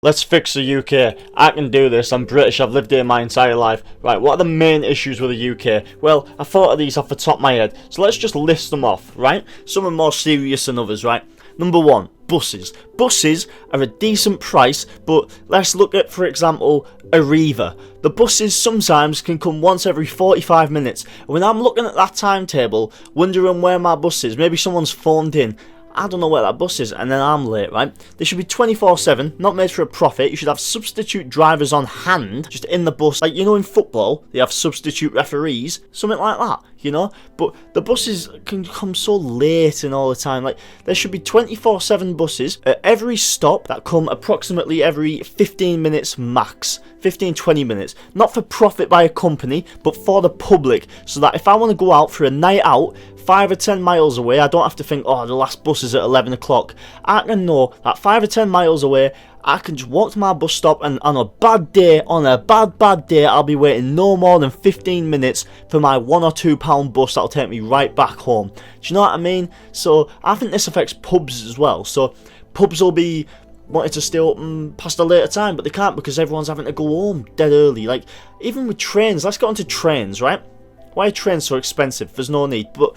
Let's fix the UK. I can do this. I'm British. I've lived here my entire life. Right, what are the main issues with the UK? Well, I thought of these off the top of my head. So let's just list them off, right? Some are more serious than others, right? Number one, buses. Buses are a decent price, but let's look at, for example, Arriva. The buses sometimes can come once every 45 minutes. And when I'm looking at that timetable, wondering where my bus is, maybe someone's phoned in, I don't know where that bus is, and then I'm late, right? They should be 24/7, not made for a profit. You should have substitute drivers on hand, just in the bus. Like, you know, in football, they have substitute referees, something like that, you know? But the buses can come so late and all the time. Like, there should be 24/7 buses at every stop that come approximately every 15 minutes max. 15-20 minutes. Not for profit by a company, but for the public. So that if I want to go out for a night out, 5 or 10 miles away, I don't have to think, oh, the last bus is at 11 o'clock. I can know that 5 or 10 miles away, I can just walk to my bus stop, and on a bad day, bad day, I'll be waiting no more than 15 minutes for my £1 or £2 bus that'll take me right back home. Do you know what I mean? So I think this affects pubs as well. So pubs will be wanted to stay open past a later time, but they can't because everyone's having to go home dead early. Like, even with trains, let's get onto trains, right? Why are trains so expensive? There's no need. But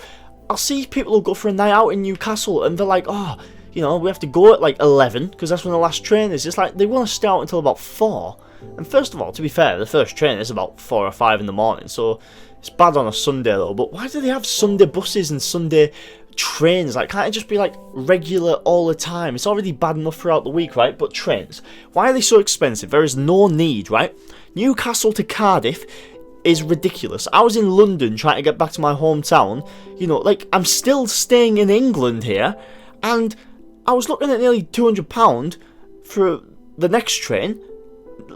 I'll see people who go for a night out in Newcastle and they're like, oh, you know, we have to go at like 11 because that's when the last train is. It's like they want to stay out until about 4. And first of all, to be fair, the first train is about 4 or 5 in the morning, so it's bad on a Sunday though. But why do they have Sunday buses and Sunday trains? Like, can't it just be like regular all the time? It's already bad enough throughout the week, right? But trains, why are they so expensive? There is no need, right? Newcastle to Cardiff is ridiculous. I was in London trying to get back to my hometown. You know, like, I'm still staying in England here, and I was looking at nearly £200 for the next train,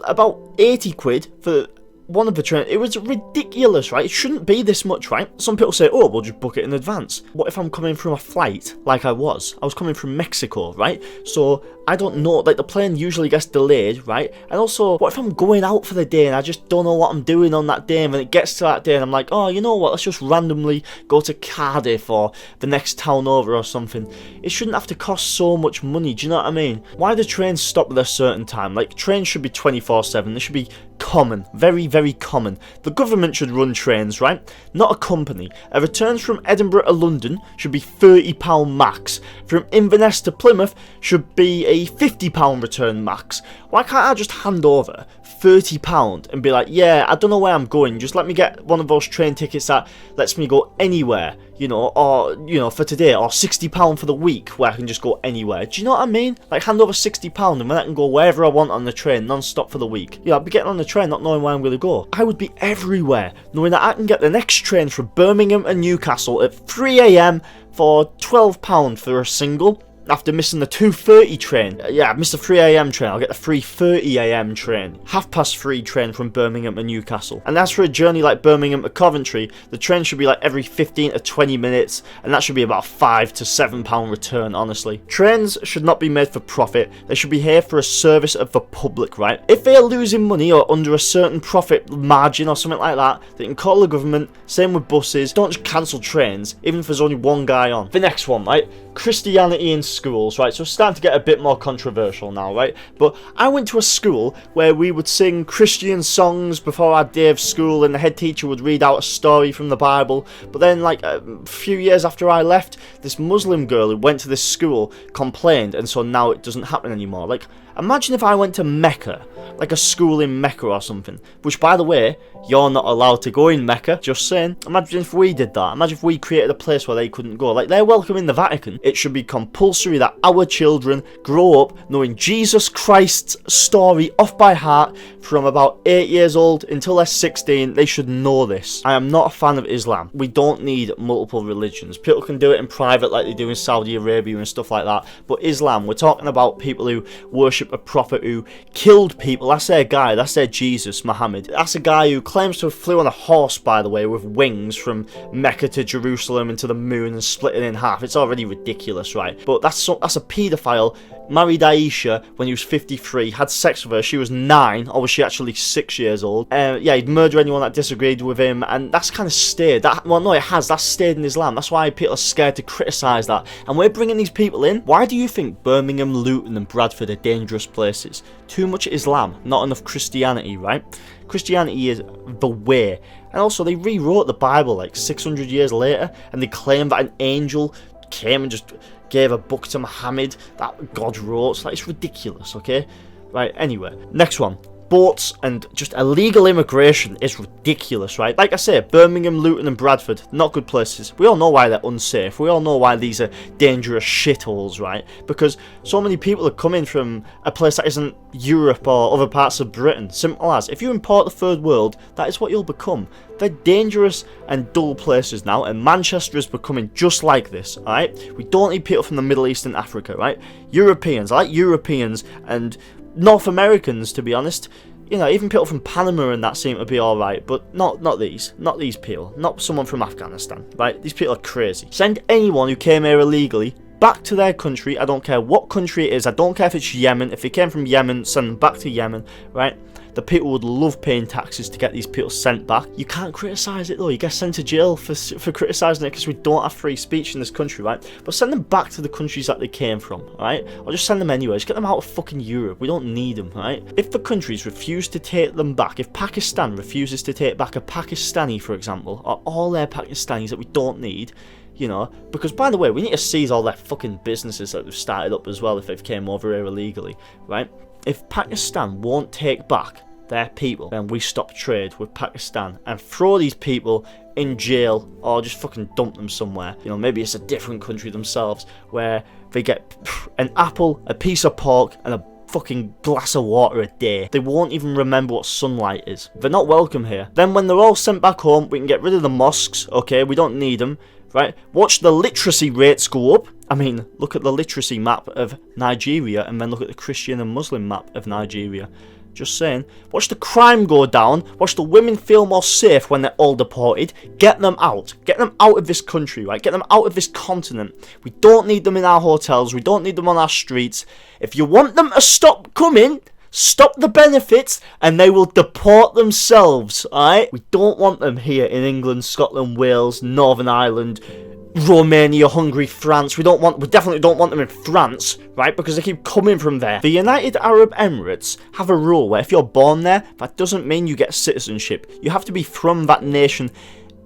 about 80 quid for one of the trains. It was ridiculous, right? It shouldn't be this much, right? Some people say, oh, we'll just book it in advance. What if I'm coming from a flight like I was? I was coming from Mexico, right? So I don't know, like, the plane usually gets delayed, right? And also, what if I'm going out for the day and I just don't know what I'm doing on that day, and when it gets to that day and I'm like, oh, you know what, let's just randomly go to Cardiff or the next town over or something. It shouldn't have to cost so much money, do you know what I mean? Why do trains stop at a certain time? Like, trains should be 24/7, they should be common, very, very common. The government should run trains, right? Not a company. A returns from Edinburgh to London should be £30 max. From Inverness to Plymouth should be a £50 return max. Why can't I just hand over £30 and be like, yeah, I don't know where I'm going, just let me get one of those train tickets that lets me go anywhere, you know, or, you know, for today, or £60 for the week where I can just go anywhere. Do you know what I mean? Like, hand over £60 and then I can go wherever I want on the train non-stop for the week. Yeah, I'd be getting on the train not knowing where I'm going to go. I would be everywhere knowing that I can get the next train from Birmingham and Newcastle at 3 AM for £12 for a single. After missing the 2:30 train. Yeah, I missed the 3 AM train. I'll get the 3:30 AM train. 3:30 train from Birmingham to Newcastle. And as for a journey like Birmingham to Coventry, the train should be like every 15 to 20 minutes, and that should be about a £5 to £7 return, honestly. Trains should not be made for profit. They should be here for a service of the public, right? If they are losing money or under a certain profit margin or something like that, they can call the government. Same with buses. Don't just cancel trains, even if there's only one guy on. The next one, right? Christianity in schools, right? So it's starting to get a bit more controversial now, right? But I went to a school where we would sing Christian songs before our day of school, and the head teacher would read out a story from the Bible. But then, like, a few years after I left, this Muslim girl who went to this school complained, and so now it doesn't happen anymore. Like, imagine if I went to Mecca, like a school in Mecca or something, which, by the way, you're not allowed to go in Mecca, just saying. Imagine if we did that. Imagine if we created a place where they couldn't go. Like, they're welcome in the Vatican. It should be compulsory that our children grow up knowing Jesus Christ's story off by heart from about 8 years old until they're 16. They should know this. I am not a fan of Islam. We don't need multiple religions. People can do it in private like they do in Saudi Arabia and stuff like that. But Islam, we're talking about people who worship a prophet who killed people. That's their guy. That's their Jesus, Muhammad. That's a guy who claims to have flew on a horse, by the way, with wings from Mecca to Jerusalem and to the moon and split it in half. It's already ridiculous, right? But that's a paedophile married Aisha when he was 53, had sex with her, she was 9, or was she actually 6 years old? Yeah, he'd murder anyone that disagreed with him, and that's kind of stayed. Well, no, it has. That's stayed in Islam. That's why people are scared to criticise that. And we're bringing these people in. Why do you think Birmingham, Luton, and Bradford are dangerous places? Too much Islam, not enough Christianity, right? Christianity is the way. And also, they rewrote the Bible like 600 years later, and they claim that an angel came and just gave a book to Muhammad that God wrote. Like, it's ridiculous, okay? Right, anyway, next one. Boats and just illegal immigration is ridiculous, right? Like I say, Birmingham, Luton and Bradford, not good places. We all know why they're unsafe. We all know why these are dangerous shitholes, right? Because so many people are coming from a place that isn't Europe or other parts of Britain. Simple as. If you import the third world, that is what you'll become. They're dangerous and dull places now, and Manchester is becoming just like this, alright? We don't need people from the Middle East and Africa, right? Europeans, I like Europeans and North Americans, to be honest. You know, even people from Panama and that seem to be alright, but not these people. Not someone from Afghanistan, right? These people are crazy. Send anyone who came here illegally back to their country. I don't care what country it is. I don't care if it's Yemen. If they came from Yemen, send them back to Yemen, right? The people would love paying taxes to get these people sent back. You can't criticise it though. You get sent to jail for criticising it because we don't have free speech in this country, right? But send them back to the countries that they came from, right? Or just send them anywhere. Just get them out of fucking Europe. We don't need them, right? If the countries refuse to take them back, if Pakistan refuses to take back a Pakistani, for example, or all their Pakistanis that we don't need, you know, because by the way, we need to seize all their fucking businesses that they've started up as well if they've came over here illegally, right? If Pakistan won't take back their people, then we stop trade with Pakistan and throw these people in jail or just fucking dump them somewhere. You know, maybe it's a different country themselves where they get an apple, a piece of pork and a fucking glass of water a day. They won't even remember what sunlight is. They're not welcome here. Then when they're all sent back home, we can get rid of the mosques, okay? We don't need them, right? Watch the literacy rates go up. I mean, look at the literacy map of Nigeria and then look at the Christian and Muslim map of Nigeria. Just saying. Watch the crime go down. Watch the women feel more safe when they're all deported. Get them out. Get them out of this country, right? Get them out of this continent. We don't need them in our hotels. We don't need them on our streets. If you want them to stop coming, stop the benefits and they will deport themselves, alright? We don't want them here in England, Scotland, Wales, Northern Ireland, Romania, Hungary, France. We definitely don't want them in France, right? Because they keep coming from there. The United Arab Emirates have a rule where if you're born there, that doesn't mean you get citizenship. You have to be from that nation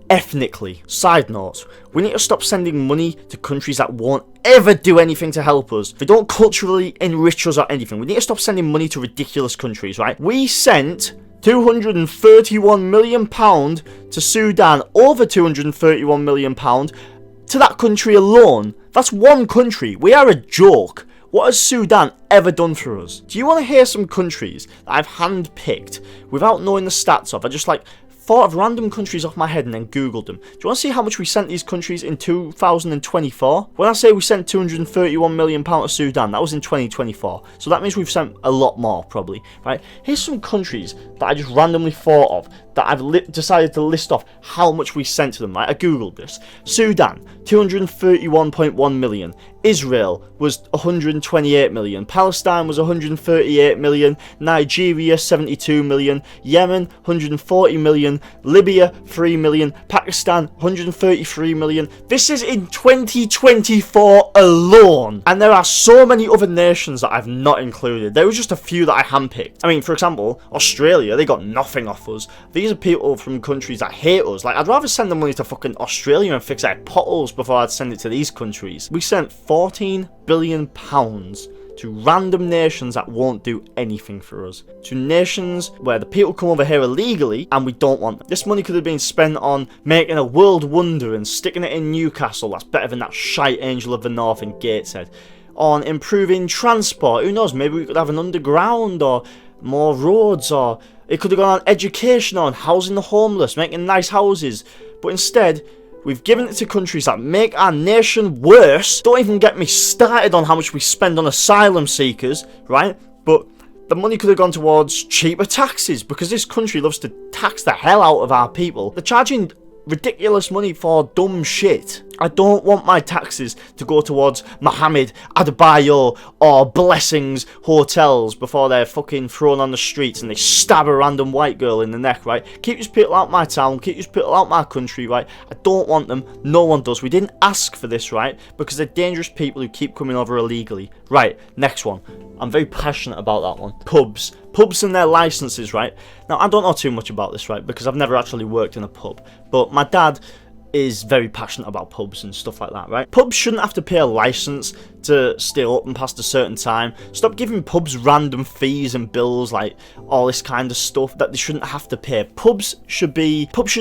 ethnically. Side note, we need to stop sending money to countries that won't ever do anything to help us. They don't culturally enrich us or anything. We need to stop sending money to ridiculous countries, right? We sent £231 million to Sudan, over £231 million to that country alone. That's one country. We are a joke. What has Sudan ever done for us? Do you want to hear some countries that I've handpicked without knowing the stats of? I just thought of random countries off my head and then googled them. Do you want to see how much we sent these countries in 2024? When I say we sent £231 million to Sudan, that was in 2024. So that means we've sent a lot more, probably, right? Here's some countries that I just randomly thought of that I've decided to list off how much we sent to them, right? I googled this. Sudan, 231.1 million. Israel was 128 million. Palestine was 138 million. Nigeria, 72 million. Yemen, 140 million. Libya, 3 million. Pakistan, 133 million. This is in 2024 alone. And there are so many other nations that I've not included. There were just a few that I handpicked. I mean, for example, Australia, they got nothing off us. These are people from countries that hate us. Like, I'd rather send the money to fucking Australia and fix their potholes before I'd send it to these countries. We sent £14 billion to random nations that won't do anything for us. To nations where the people come over here illegally and we don't want them. This money could have been spent on making a world wonder and sticking it in Newcastle. That's better than that shite Angel of the North in Gateshead. On improving transport. Who knows, maybe we could have an underground or more roads, or it could have gone on education, on housing the homeless, making nice houses. But instead, we've given it to countries that make our nation worse. Don't even get me started on how much we spend on asylum seekers, right? But the money could have gone towards cheaper taxes, because this country loves to tax the hell out of our people. They're charging ridiculous money for dumb shit. I don't want my taxes to go towards Mohammed, Adebayo, or Blessings hotels before they're fucking thrown on the streets and they stab a random white girl in the neck, right? Keep these people out my town, keep these people out my country, right? I don't want them. No one does. We didn't ask for this, right? Because they're dangerous people who keep coming over illegally. Right, next one. I'm very passionate about that one. Pubs. Pubs and their licenses, right? Now, I don't know too much about this, right? Because I've never actually worked in a pub. But my dad is very passionate about pubs and stuff like that, right? Pubs shouldn't have to pay a license to stay open past a certain time. Stop giving pubs random fees and bills, like all this kind of stuff that they shouldn't have to pay. Pubs should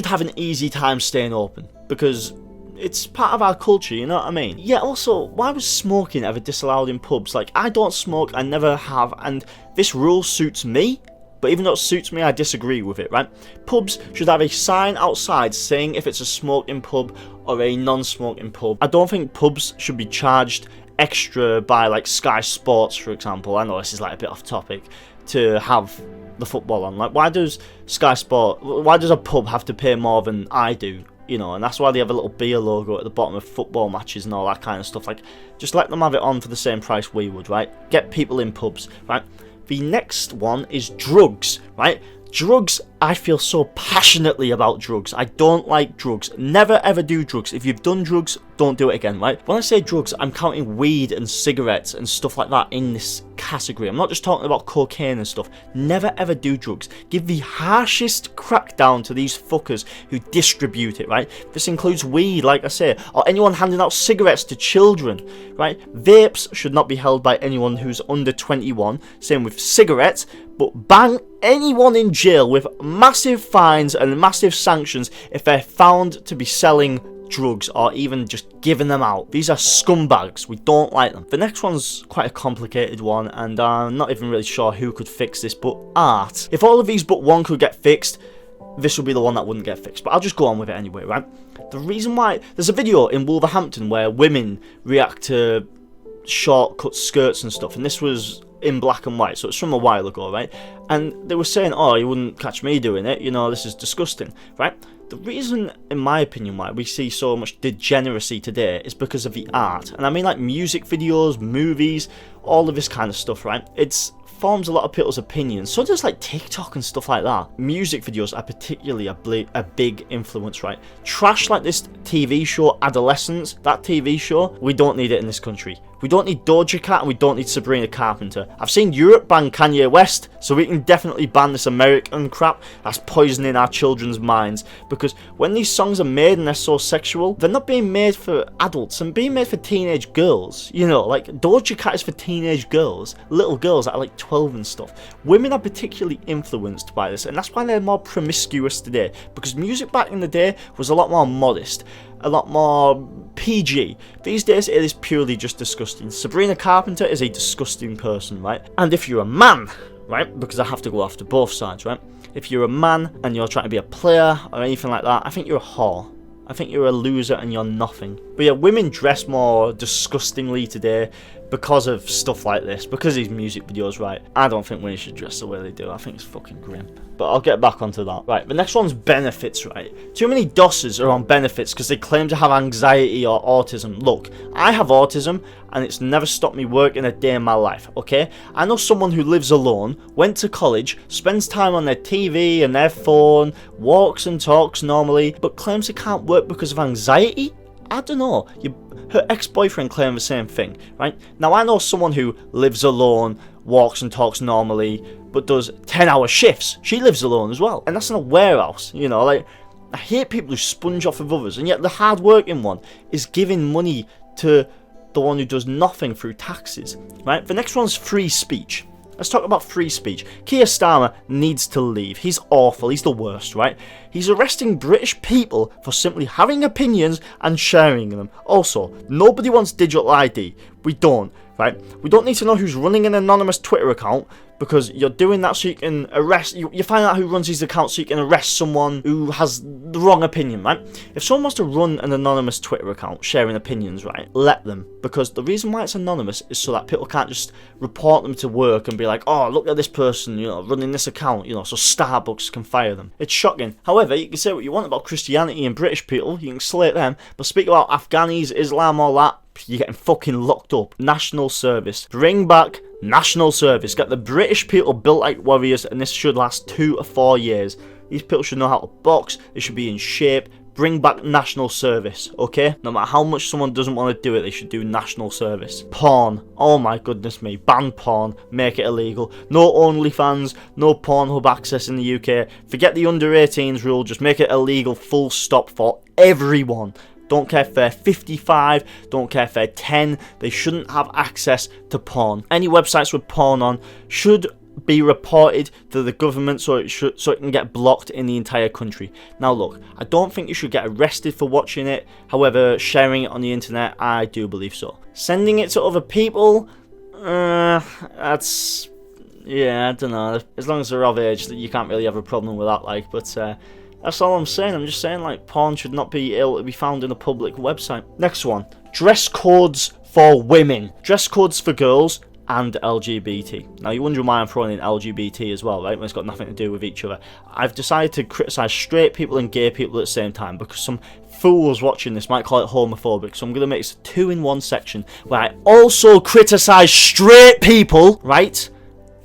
have an easy time staying open because it's part of our culture, you know what I mean? Yeah, also, why was smoking ever disallowed in pubs? Like, I don't smoke, I never have, and this rule suits me. But even though it suits me, I disagree with it, right? Pubs should have a sign outside saying if it's a smoking pub or a non-smoking pub. I don't think pubs should be charged extra by like Sky Sports, for example. I know this is like a bit off topic, to have the football on. Like, why does a pub have to pay more than I do? You know, and that's why they have a little beer logo at the bottom of football matches and all that kind of stuff. Like, just let them have it on for the same price we would, right? Get people in pubs, right? The next one is drugs, right? Drugs, I feel so passionately about drugs. I don't like drugs. Never ever do drugs. If you've done drugs, don't do it again, right? When I say drugs, I'm counting weed and cigarettes and stuff like that in this category. I'm not just talking about cocaine and stuff. Never ever do drugs. Give the harshest crackdown to these fuckers who distribute it, right? This includes weed, like I say, or anyone handing out cigarettes to children, right? Vapes should not be held by anyone who's under 21. Same with cigarettes, but bang anyone in jail with massive fines and massive sanctions if they're found to be selling drugs or even just giving them out. These are scumbags. We don't like them. The next one's quite a complicated one, and I'm not even really sure who could fix this, but art. If all of these but one could get fixed, this would be the one that wouldn't get fixed, but I'll just go on with it anyway, right? The reason why... There's a video in Wolverhampton where women react to short-cut skirts and stuff, and this was in black and white, so it's from a while ago, right? And they were saying, oh, you wouldn't catch me doing it, you know, this is disgusting, right? The reason, in my opinion, why we see so much degeneracy today is because of the art. And I mean like music videos, movies, all of this kind of stuff, right? It's forms a lot of people's opinions. So does like TikTok and stuff like that. Music videos are particularly a big influence, right? Trash like this TV show, Adolescence, that TV show, we don't need it in this country. We don't need Doja Cat and we don't need Sabrina Carpenter. I've seen Europe ban Kanye West, so we can definitely ban this American crap that's poisoning our children's minds. Because when these songs are made and they're so sexual, they're not being made for adults and being made for teenage girls. You know, like Doja Cat is for teenage girls, little girls that are like 12 and stuff. Women are particularly influenced by this, and that's why they're more promiscuous today. Because music back in the day was a lot more modest, a lot more PG. These days it is purely just disgusting. Sabrina Carpenter is a disgusting person, right? And if you're a man, right, because I have to go after both sides, right? If you're a man and you're trying to be a player or anything like that, I think you're a whore. I think you're a loser and you're nothing. But yeah, women dress more disgustingly today because of stuff like this, because of these music videos, right? I don't think women should dress the way they do. I think it's fucking grim. But I'll get back onto that. Right, the next one's benefits, right? Too many dosses are on benefits because they claim to have anxiety or autism. Look, I have autism and it's never stopped me working a day in my life, okay? I know someone who lives alone, went to college, spends time on their TV and their phone, walks and talks normally, but claims they can't work because of anxiety? I don't know. Her ex-boyfriend claimed the same thing, right? Now, I know someone who lives alone, walks and talks normally, but does 10-hour shifts. She lives alone as well, and that's in a warehouse, you know, like, I hate people who sponge off of others, and yet the hard-working one is giving money to the one who does nothing through taxes, right? The next one's free speech. Let's talk about free speech. Kier Starmer needs to leave. He's awful. He's the worst, right? He's arresting British people for simply having opinions and sharing them. Also, nobody wants digital ID. We don't. right? We don't need to know who's running an anonymous Twitter account, because you're doing that so you can arrest, you find out who runs these accounts so you can arrest someone who has the wrong opinion, right? If someone wants to run an anonymous Twitter account sharing opinions, right, let them, because the reason why it's anonymous is so that people can't just report them to work and be like, oh, look at this person, you know, running this account, you know, so Starbucks can fire them. It's shocking. However, you can say what you want about Christianity and British people, you can slate them, but speak about Afghanis, Islam, all that, you're getting fucking locked up. National service. Bring back national service. Get the British people built like warriors, and this should last 2 or 4 years. These people should know how to box. They should be in shape. Bring back national service, okay? No matter how much someone doesn't want to do it, they should do national service. Porn. Oh my goodness me. Ban porn. Make it illegal. No OnlyFans. No Pornhub access in the UK. Forget the under 18s rule. Just make it illegal, full stop, for everyone. Don't care if they're 55, don't care if they're 10, they shouldn't have access to porn. Any websites with porn on should be reported to the government so it can get blocked in the entire country. Now look, I don't think you should get arrested for watching it, however, sharing it on the internet, I do believe so. Sending it to other people, that's, yeah, I don't know, as long as they're of age, you can't really have a problem with that, like, but that's all I'm saying. I'm just saying, like, porn should not be able to be found in a public website. Next one. Dress codes for women. Dress codes for girls and LGBT. Now, you're wondering why I'm throwing in LGBT as well, right? When it's got nothing to do with each other. I've decided to criticise straight people and gay people at the same time, because some fools watching this might call it homophobic. So I'm going to make this a 2-in-1 section where I also criticise straight people, right?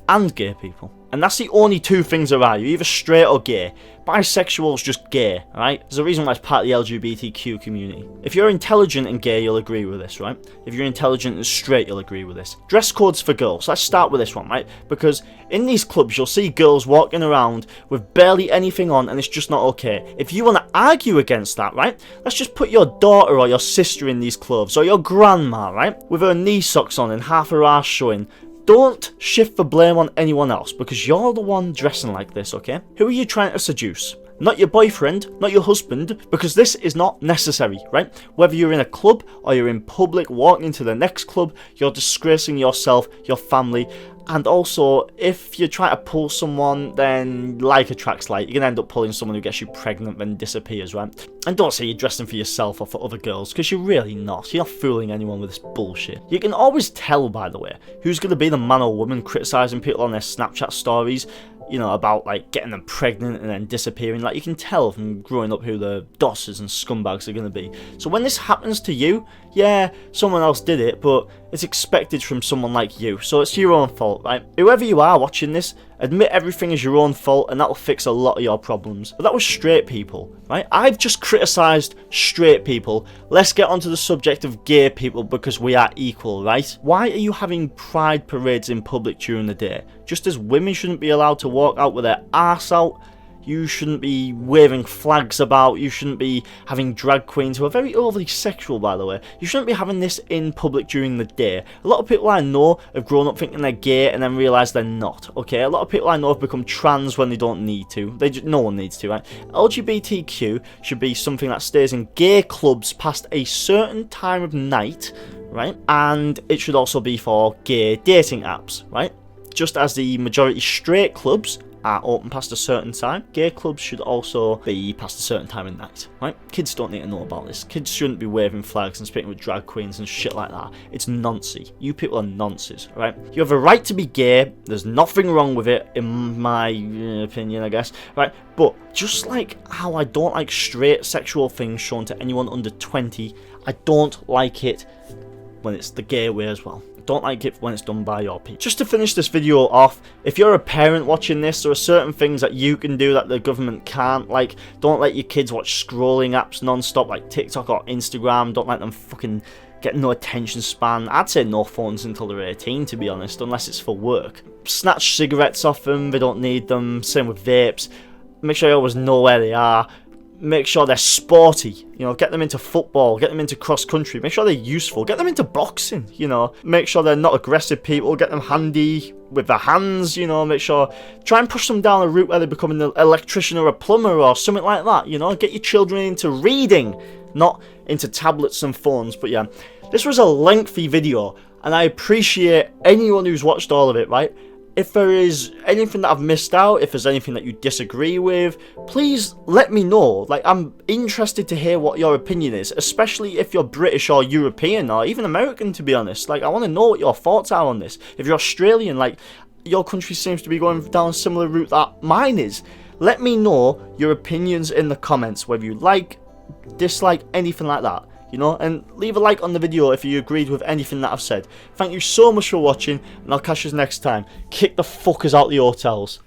And gay people. And that's the only two things there are. You're either straight or gay. Bisexual's just gay, right? There's a reason why it's part of the LGBTQ community. If you're intelligent and gay, you'll agree with this, right? If you're intelligent and straight, you'll agree with this. Dress codes for girls. Let's start with this one, right? Because in these clubs, you'll see girls walking around with barely anything on, and it's just not okay. If you want to argue against that, right? Let's just put your daughter or your sister in these clothes, or your grandma, right? With her knee socks on and half her ass showing. Don't shift the blame on anyone else, because you're the one dressing like this, okay? Who are you trying to seduce? Not your boyfriend, not your husband, because this is not necessary, right? Whether you're in a club or you're in public walking into the next club, you're disgracing yourself, your family, and also, if you try to pull someone, then like attracts like. You're going to end up pulling someone who gets you pregnant and disappears, right? And don't say you're dressing for yourself or for other girls, because you're really not. You're not fooling anyone with this bullshit. You can always tell, by the way, who's going to be the man or woman criticising people on their Snapchat stories, you know, about, like, getting them pregnant and then disappearing. Like, you can tell from growing up who the dosses and scumbags are going to be. So when this happens to you, yeah, someone else did it, but it's expected from someone like you. So it's your own fault, right? Whoever you are watching this, admit everything is your own fault, and that'll fix a lot of your problems. But that was straight people, right? I've just criticised straight people. Let's get onto the subject of gay people, because we are equal, right? Why are you having pride parades in public during the day? Just as women shouldn't be allowed to walk out with their arse out, you shouldn't be waving flags about, you shouldn't be having drag queens who are very overly sexual, by the way. You shouldn't be having this in public during the day. A lot of people I know have grown up thinking they're gay and then realise they're not, okay? A lot of people I know have become trans when they don't need to. No one needs to, right? LGBTQ should be something that stays in gay clubs past a certain time of night, right? And it should also be for gay dating apps, right? Just as the majority straight clubs are open past a certain time, gay clubs should also be past a certain time of night, right? Kids don't need to know about this. Kids shouldn't be waving flags and speaking with drag queens and shit like that. It's nonsense. You people are nonsense, right? You have a right to be gay. There's nothing wrong with it, in my opinion, I guess, right? But just like how I don't like straight sexual things shown to anyone under 20, I don't like it when it's the gay way as well. Don't like it when it's done by your people. Just to finish this video off, if you're a parent watching this, there are certain things that you can do that the government can't. Like, don't let your kids watch scrolling apps non-stop like TikTok or Instagram. Don't let them fucking get no attention span. I'd say no phones until they're 18, to be honest, unless it's for work. Snatch cigarettes off them, they don't need them. Same with vapes. Make sure you always know where they are. Make sure they're sporty, you know, get them into football, get them into cross country, make sure they're useful, get them into boxing, you know, make sure they're not aggressive people, get them handy with their hands, you know, make sure, try and push them down a route where they become an electrician or a plumber or something like that, you know, get your children into reading, not into tablets and phones. But yeah, this was a lengthy video, and I appreciate anyone who's watched all of it, right? If there is anything that I've missed out, if there's anything that you disagree with, please let me know. Like, I'm interested to hear what your opinion is, especially if you're British or European or even American, to be honest. Like, I want to know what your thoughts are on this. If you're Australian, like, your country seems to be going down a similar route that mine is. Let me know your opinions in the comments, whether you like, dislike, anything like that. You know, and leave a like on the video if you agreed with anything that I've said. Thank you so much for watching, and I'll catch you next time. Kick the fuckers out the hotels.